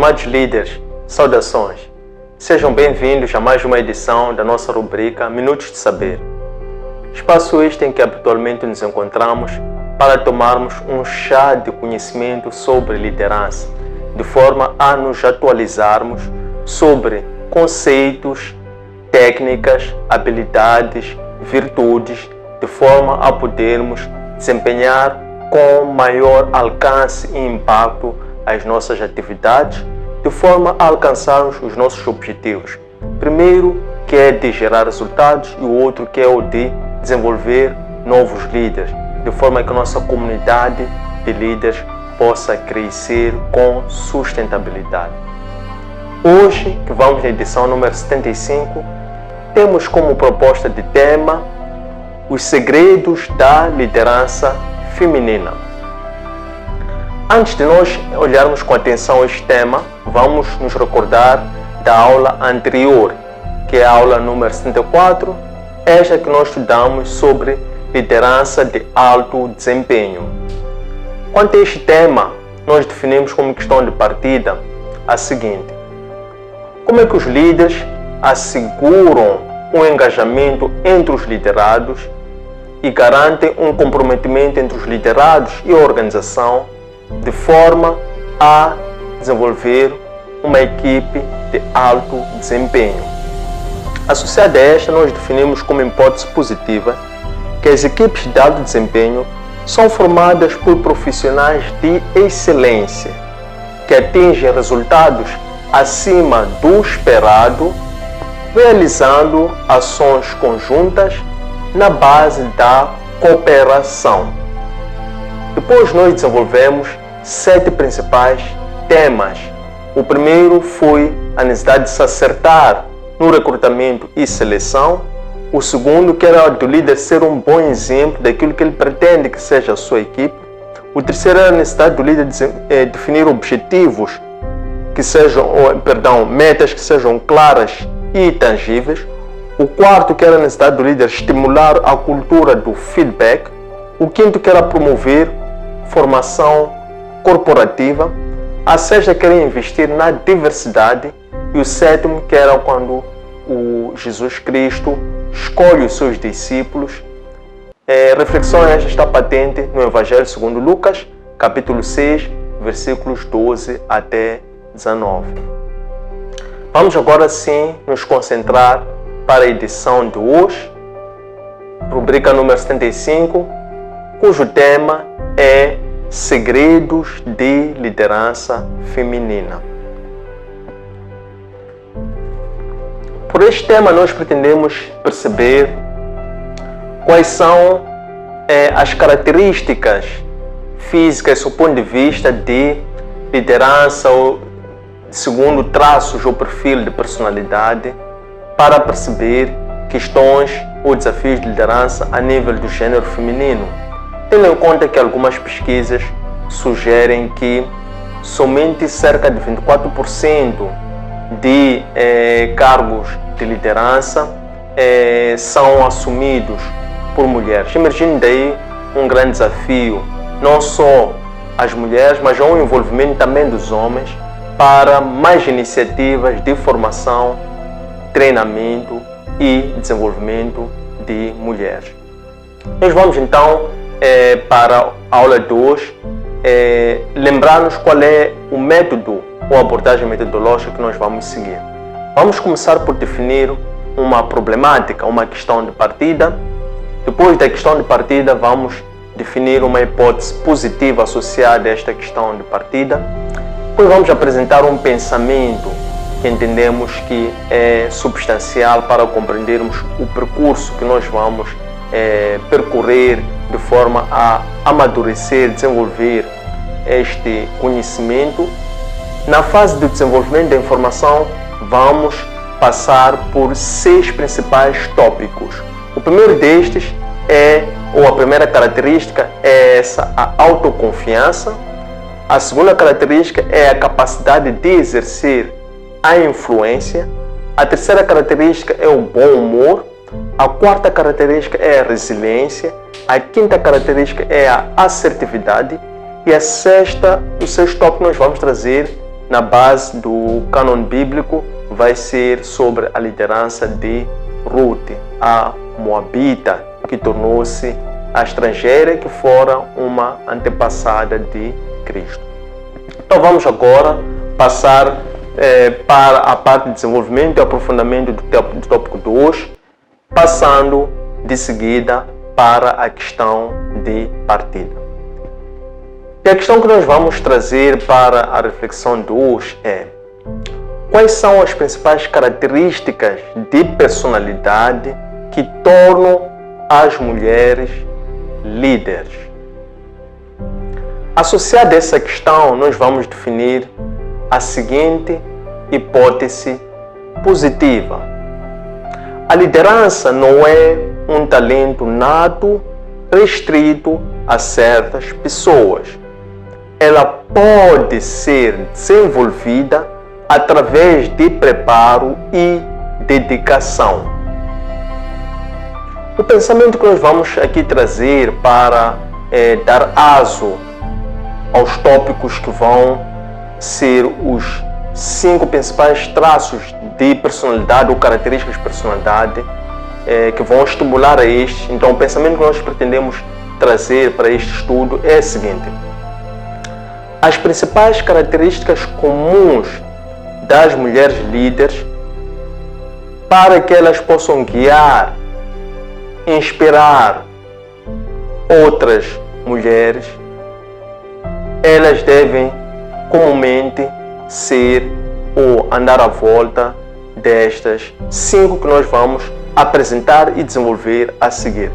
Amados líderes, saudações. Sejam bem-vindos a mais uma edição da nossa rubrica Minutos de Saber. Espaço este em que habitualmente nos encontramos para tomarmos um chá de conhecimento sobre liderança, de forma a nos atualizarmos sobre conceitos, técnicas, habilidades, virtudes, de forma a podermos desempenhar com maior alcance e impacto as nossas atividades, de forma a alcançarmos os nossos objetivos. Primeiro, que é de gerar resultados, e o outro que é o de desenvolver novos líderes, de forma que a nossa comunidade de líderes possa crescer com sustentabilidade. Hoje, que vamos na edição número 75, temos como proposta de tema os segredos da liderança feminina. Antes de nós olharmos com atenção este tema, vamos nos recordar da aula anterior, que é a aula número 74, esta que nós estudamos sobre liderança de alto desempenho. Quanto a este tema, nós definimos como questão de partida a seguinte: como é que os líderes asseguram um engajamento entre os liderados e garantem um comprometimento entre os liderados e a organização, de forma a desenvolver uma equipe de alto desempenho. Associada a esta, nós definimos como hipótese positiva que as equipes de alto desempenho são formadas por profissionais de excelência, que atingem resultados acima do esperado, realizando ações conjuntas na base da cooperação. Depois nós desenvolvemos 7 principais temas. O primeiro foi a necessidade de se acertar no recrutamento e seleção. O segundo, que era do líder ser um bom exemplo daquilo que ele pretende que seja a sua equipe. O terceiro era a necessidade do líder definir objetivos que sejam, metas que sejam claras e tangíveis. O quarto, que era a necessidade do líder estimular a cultura do feedback. O quinto, que era promover formação corporativa. A sexta, que era investir na diversidade. E o sétimo, que era quando o Jesus Cristo escolhe os seus discípulos. Reflexão esta está patente no Evangelho segundo Lucas, capítulo 6, versículos 12 até 19. Vamos agora sim nos concentrar para a edição de hoje, rubrica número 75, cujo tema é Segredos de Liderança Feminina. Por este tema, nós pretendemos perceber quais são as características físicas do ponto de vista de liderança, ou segundo traços ou perfil de personalidade, para perceber questões ou desafios de liderança a nível do gênero feminino, tendo em conta que algumas pesquisas sugerem que somente cerca de 24% de cargos de liderança são assumidos por mulheres. Emergindo daí um grande desafio, não só às mulheres, mas há um envolvimento também dos homens para mais iniciativas de formação, treinamento e desenvolvimento de mulheres. Nós vamos então para a aula de hoje lembrar-nos qual é o método ou abordagem metodológica que nós vamos seguir. Vamos começar por definir uma problemática, uma questão de partida. Depois da questão de partida, vamos definir uma hipótese positiva associada a esta questão de partida. Depois vamos apresentar um pensamento que entendemos que é substancial para compreendermos o percurso que nós vamos percorrer de forma a amadurecer, desenvolver este conhecimento. Na fase do desenvolvimento da informação, vamos passar por 6 principais tópicos. O primeiro destes a primeira característica é a autoconfiança. A segunda característica é a capacidade de exercer a influência. A terceira característica é o bom humor. A quarta característica é a resiliência. A quinta característica é a assertividade. E o sexto tópico nós vamos trazer na base do cânon bíblico, vai ser sobre a liderança de Ruth, a moabita, que tornou-se a estrangeira, que fora uma antepassada de Cristo. Então vamos agora passar para a parte de desenvolvimento e aprofundamento do tópico 2, passando de seguida para a questão de partida. E a questão que nós vamos trazer para a reflexão de hoje é: quais são as principais características de personalidade que tornam as mulheres líderes? Associada a essa questão, nós vamos definir a seguinte hipótese positiva: a liderança não é um talento nato restrito a certas pessoas. Ela pode ser desenvolvida através de preparo e dedicação. O pensamento que nós vamos aqui trazer para dar aso aos tópicos que vão ser os 5 principais traços de personalidade ou características de personalidade que vão estimular a este. Então, o pensamento que nós pretendemos trazer para este estudo é o seguinte: as principais características comuns das mulheres líderes, para que elas possam guiar, inspirar outras mulheres, elas devem comumente ser ou andar à volta destas 5 que nós vamos apresentar e desenvolver a seguir.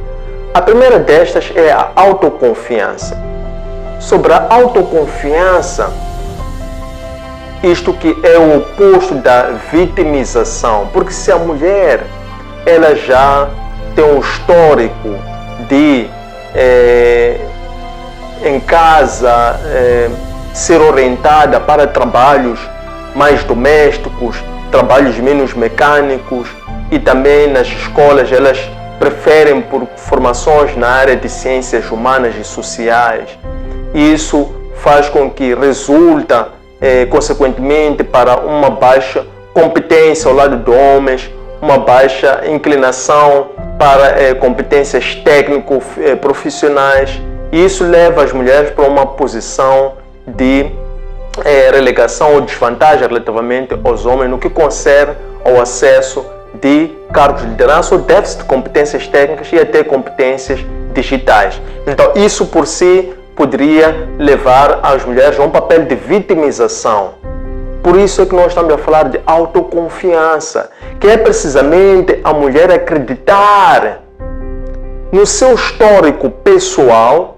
A primeira destas é a autoconfiança. Sobre a autoconfiança, isto que é o oposto da vitimização, porque se a mulher ela já tem um histórico de em casa ser orientada para trabalhos mais domésticos, trabalhos menos mecânicos, e também nas escolas elas preferem por formações na área de ciências humanas e sociais. Isso faz com que resulta consequentemente para uma baixa competência ao lado de homens, uma baixa inclinação para competências técnico-profissionais. Isso leva as mulheres para uma posição de relegação ou desvantagem relativamente aos homens no que concerne ao acesso de cargos de liderança ou déficit de competências técnicas e até competências digitais. Então, isso por si poderia levar as mulheres a um papel de vitimização. Por isso é que nós estamos a falar de autoconfiança, que é precisamente a mulher acreditar no seu histórico pessoal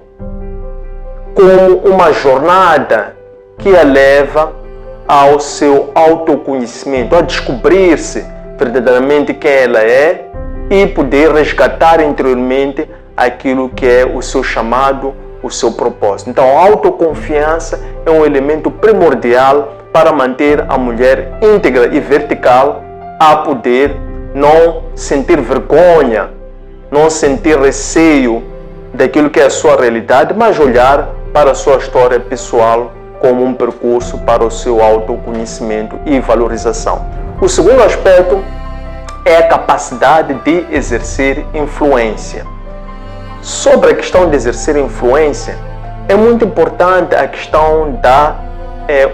como uma jornada que a leva ao seu autoconhecimento, a descobrir-se verdadeiramente quem ela é e poder resgatar interiormente aquilo que é o seu chamado, o seu propósito. Então, a autoconfiança é um elemento primordial para manter a mulher íntegra e vertical, a poder não sentir vergonha, não sentir receio daquilo que é a sua realidade, mas olhar para a sua história pessoal como um percurso para o seu autoconhecimento e valorização. O segundo aspecto é a capacidade de exercer influência. Sobre a questão de exercer influência, é muito importante a questão da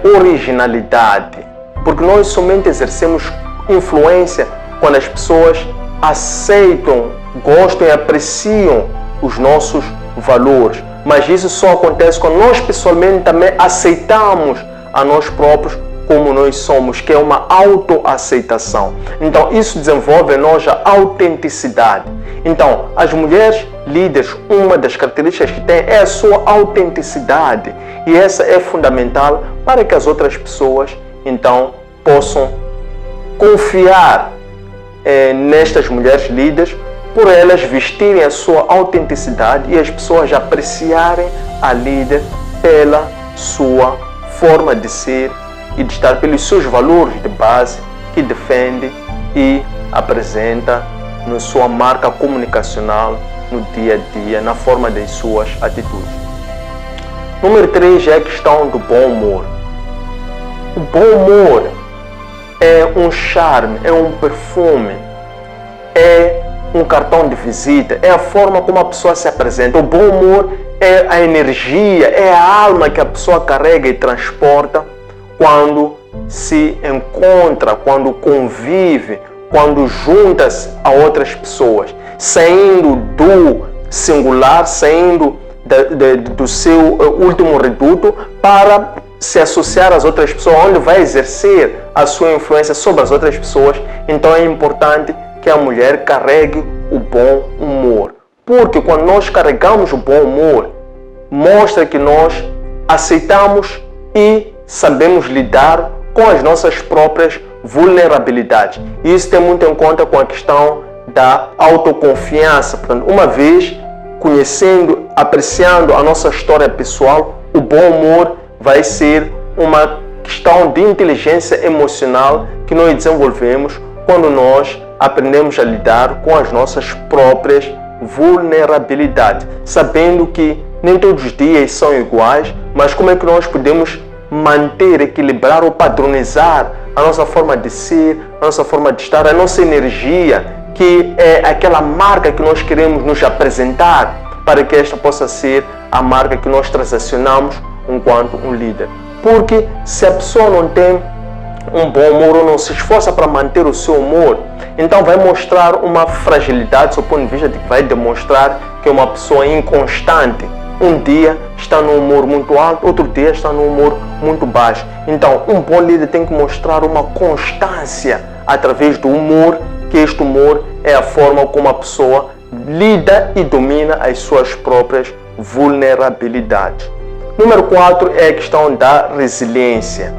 originalidade, porque nós somente exercemos influência quando as pessoas aceitam, gostam e apreciam os nossos valores. Mas isso só acontece quando nós pessoalmente também aceitamos a nós próprios como nós somos, que é uma autoaceitação. Então, isso desenvolve em nós a autenticidade. Então, as mulheres líderes, uma das características que têm é a sua autenticidade. E essa é fundamental para que as outras pessoas, então, possam confiar nestas mulheres líderes, por elas vestirem a sua autenticidade e as pessoas apreciarem a líder pela sua forma de ser e de estar, pelos seus valores de base que defende e apresenta na sua marca comunicacional no dia a dia, na forma das suas atitudes. Número 3 é a questão do bom humor. O bom humor é um charme, é um perfume, é um cartão de visita, é a forma como a pessoa se apresenta. O bom humor é a energia, é a alma que a pessoa carrega e transporta quando se encontra, quando convive, quando junta-se a outras pessoas, saindo do singular, saindo do seu último reduto para se associar às outras pessoas, onde vai exercer a sua influência sobre as outras pessoas. Então é importante que a mulher carregue o bom humor, porque quando nós carregamos o bom humor, mostra que nós aceitamos e sabemos lidar com as nossas próprias vulnerabilidades. E isso tem muito em conta com a questão da autoconfiança. Portanto, uma vez conhecendo, apreciando a nossa história pessoal, o bom humor vai ser uma questão de inteligência emocional que nós desenvolvemos quando nós aprendemos a lidar com as nossas próprias vulnerabilidades, sabendo que nem todos os dias são iguais, mas como é que nós podemos manter, equilibrar ou padronizar a nossa forma de ser, a nossa forma de estar, a nossa energia, que é aquela marca que nós queremos nos apresentar, para que esta possa ser a marca que nós transacionamos enquanto um líder. Porque se a pessoa não tem um bom humor ou não se esforça para manter o seu humor, então vai mostrar uma fragilidade, do seu ponto de vista de que vai demonstrar que é uma pessoa inconstante. Um dia está no humor muito alto, outro dia está no humor muito baixo. Então, um bom líder tem que mostrar uma constância através do humor, que este humor é a forma como a pessoa lida e domina as suas próprias vulnerabilidades. Número 4 é a questão da resiliência.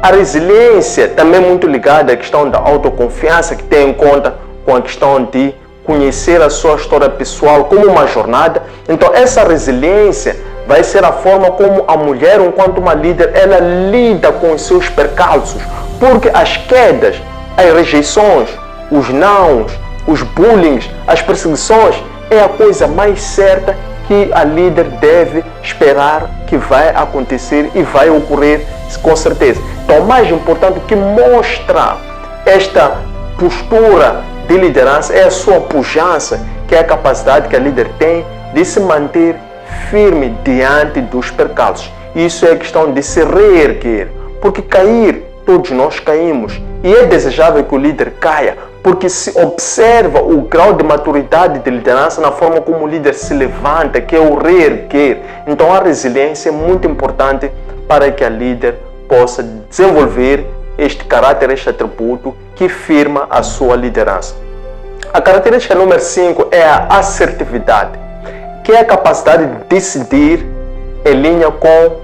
A resiliência também é muito ligada à questão da autoconfiança, que tem em conta com a questão de conhecer a sua história pessoal como uma jornada. Então essa resiliência vai ser a forma como a mulher, enquanto uma líder, ela lida com os seus percalços, porque as quedas, as rejeições, os nãos, os bullying, as perseguições é a coisa mais certa que a líder deve esperar que vai acontecer e vai ocorrer com certeza. Então o mais importante que mostra esta postura de liderança é a sua pujança, que é a capacidade que a líder tem de se manter firme diante dos percalços. Isso é questão de se reerguer, porque cair, todos nós caímos, e é desejável que o líder caia, porque se observa o grau de maturidade de liderança na forma como o líder se levanta, que é o reerguer. Então a resiliência é muito importante para que a líder possa desenvolver este caráter, este atributo que firma a sua liderança. A característica número 5 é a assertividade, que é a capacidade de decidir em linha com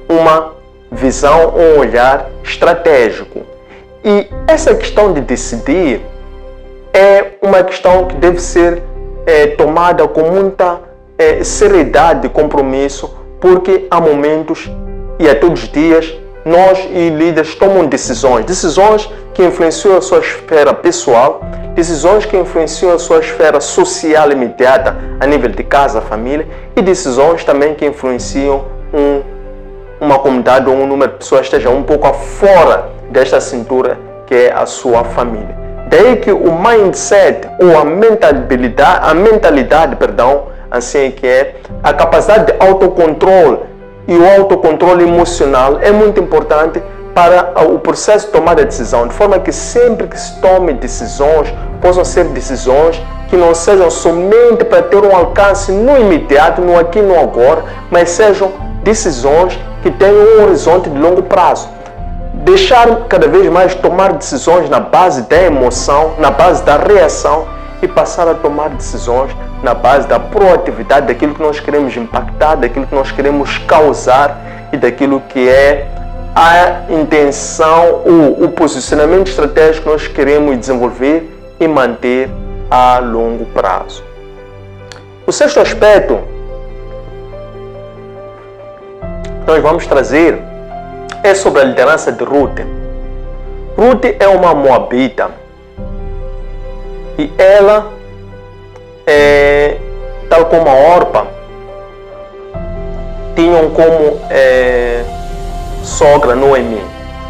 uma visão, um olhar estratégico. E essa questão de decidir é uma questão que deve ser tomada com muita seriedade e compromisso, porque há momentos e a todos os dias nós e líderes tomam decisões que influenciam a sua esfera pessoal, decisões que influenciam a sua esfera social imediata a nível de casa, família, e decisões também que influenciam uma comunidade ou um número de pessoas que esteja um pouco fora desta cintura que é a sua família. Daí que o mindset ou a mentalidade, assim é que é a capacidade de autocontrole e o autocontrole emocional é muito importante para o processo de tomada de decisão, de forma que sempre que se tome decisões, possam ser decisões que não sejam somente para ter um alcance no imediato, no aqui e no agora, mas sejam decisões que tenham um horizonte de longo prazo. Deixar cada vez mais tomar decisões na base da emoção, na base da reação, e passar a tomar decisões na base da proatividade, daquilo que nós queremos impactar, daquilo que nós queremos causar e daquilo que é a intenção, o posicionamento estratégico que nós queremos desenvolver e manter a longo prazo. O sexto aspecto que nós vamos trazer é sobre a liderança de Ruth. Ruth é uma moabita e ela, tal como a Orpa, tinham como sogra Noemi.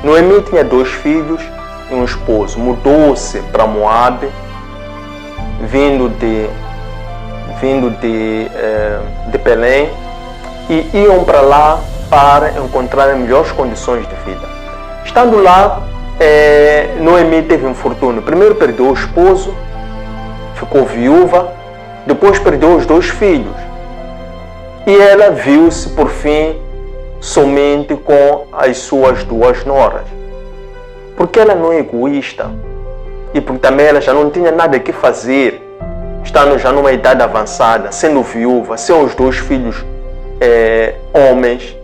Noemi tinha 2 filhos e um esposo. Mudou-se para Moabe, vindo de Belém, e iam para lá para encontrar melhores condições de vida. Estando lá, Noemi teve um infortúnio. Primeiro perdeu o esposo, ficou viúva, depois perdeu os 2 filhos. E ela viu-se, por fim, somente com as suas 2 noras. Porque ela não é egoísta e porque também ela já não tinha nada que fazer, estando já numa idade avançada, sendo viúva, sem os 2 filhos homens,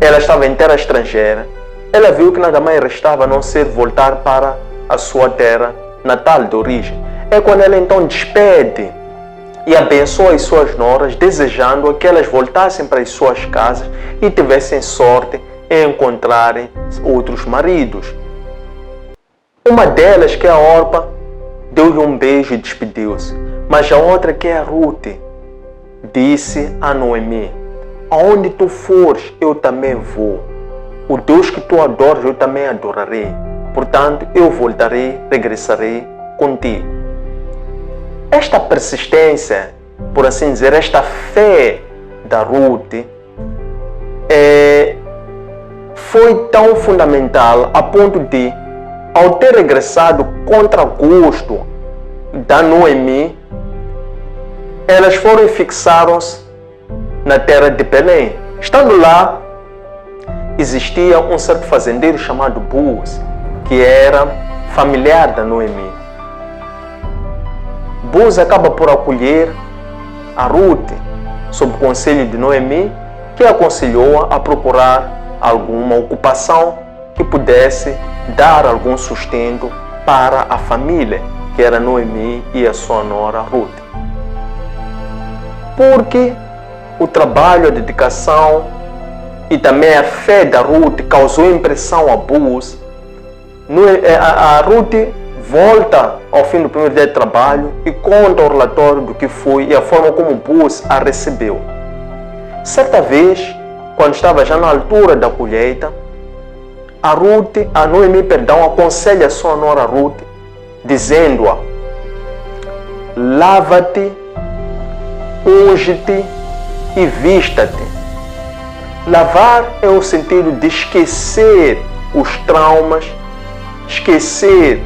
ela estava em terra estrangeira. Ela viu que nada mais restava a não ser voltar para a sua terra natal de origem. É quando ela então despede e abençoa as suas noras, desejando que elas voltassem para as suas casas e tivessem sorte em encontrarem outros maridos. Uma delas, que é a Orpa, deu-lhe um beijo e despediu-se. Mas a outra, que é a Ruth, disse a Noemi: aonde tu fores, eu também vou. O Deus que tu adoras, eu também adorarei. Portanto, eu voltarei, regressarei contigo. Esta persistência, por assim dizer, esta fé da Ruth foi tão fundamental a ponto de, ao ter regressado contra gosto da Noemi, elas foram e fixaram-se na terra de Belém. Estando lá, existia um certo fazendeiro chamado Boaz, que era familiar da Noemi. Boaz acaba por acolher a Ruth, sob o conselho de Noemi, que aconselhou-a a procurar alguma ocupação que pudesse dar algum sustento para a família, que era Noemi e a sua nora Ruth. Porque o trabalho, a dedicação e também a fé da Ruth causou impressão a Boaz, a Ruth volta ao fim do primeiro dia de trabalho e conta o relatório do que foi e a forma como Boaz a recebeu. Certa vez, quando estava já na altura da colheita, a Noemi, aconselha a sua nora Ruth, dizendo-a: lava-te, unge-te e vista-te. Lavar é o sentido de esquecer os traumas, esquecer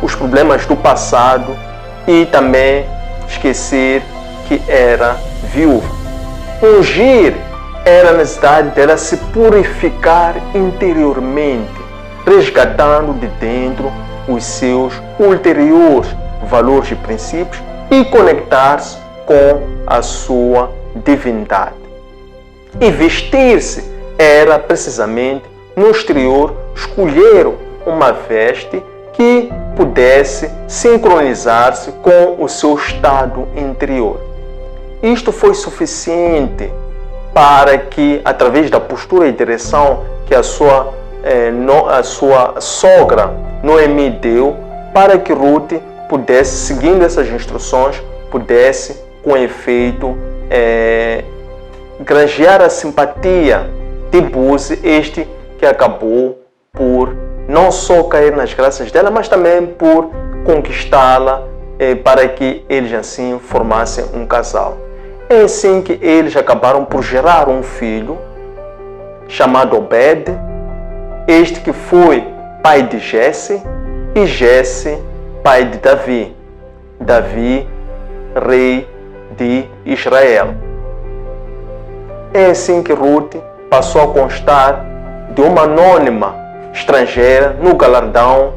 os problemas do passado e também esquecer que era viúva. Ungir era a necessidade dela se purificar interiormente, resgatando de dentro os seus ulteriores valores e princípios e conectar-se com a sua divindade. E vestir-se era precisamente, no exterior, escolher uma veste que pudesse sincronizar-se com o seu estado interior. Isto foi suficiente para que, através da postura e direção que a sua sogra Noemi deu, para que Ruth pudesse, seguindo essas instruções, pudesse, com efeito, granjear a simpatia de Boaz, este que acabou por não só cair nas graças dela, mas também por conquistá-la para que eles assim formassem um casal. É assim que eles acabaram por gerar um filho chamado Obed, este que foi pai de Jesse e Jesse pai de Davi. Davi, rei de Israel. É assim que Ruth passou a constar de uma anônima estrangeira no galardão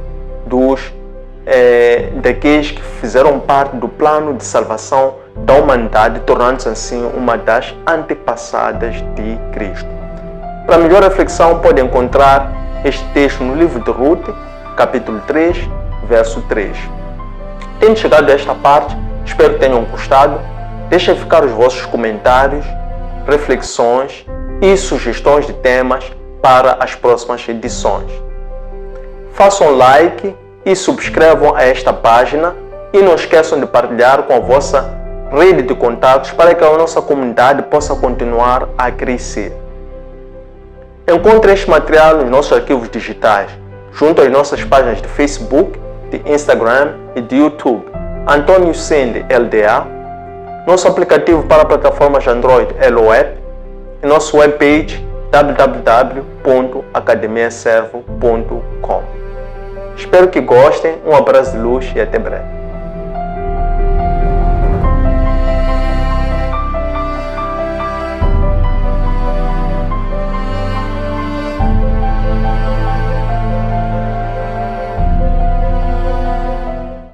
daqueles que fizeram parte do plano de salvação da humanidade, tornando-se assim uma das antepassadas de Cristo. Para melhor reflexão, pode encontrar este texto no livro de Ruth, capítulo 3, verso 3. Tendo chegado a esta parte, espero que tenham gostado. Deixem ficar os vossos comentários, reflexões e sugestões de temas para as próximas edições. Façam like e subscrevam a esta página e não esqueçam de partilhar com a vossa rede de contatos para que a nossa comunidade possa continuar a crescer. Encontre este material nos nossos arquivos digitais, junto às nossas páginas de Facebook, de Instagram e de YouTube, Antônio Sende LDA, nosso aplicativo para plataformas Android LOAP e nossa webpage www.academiaservo.com. Espero que gostem, um abraço de luz e até breve.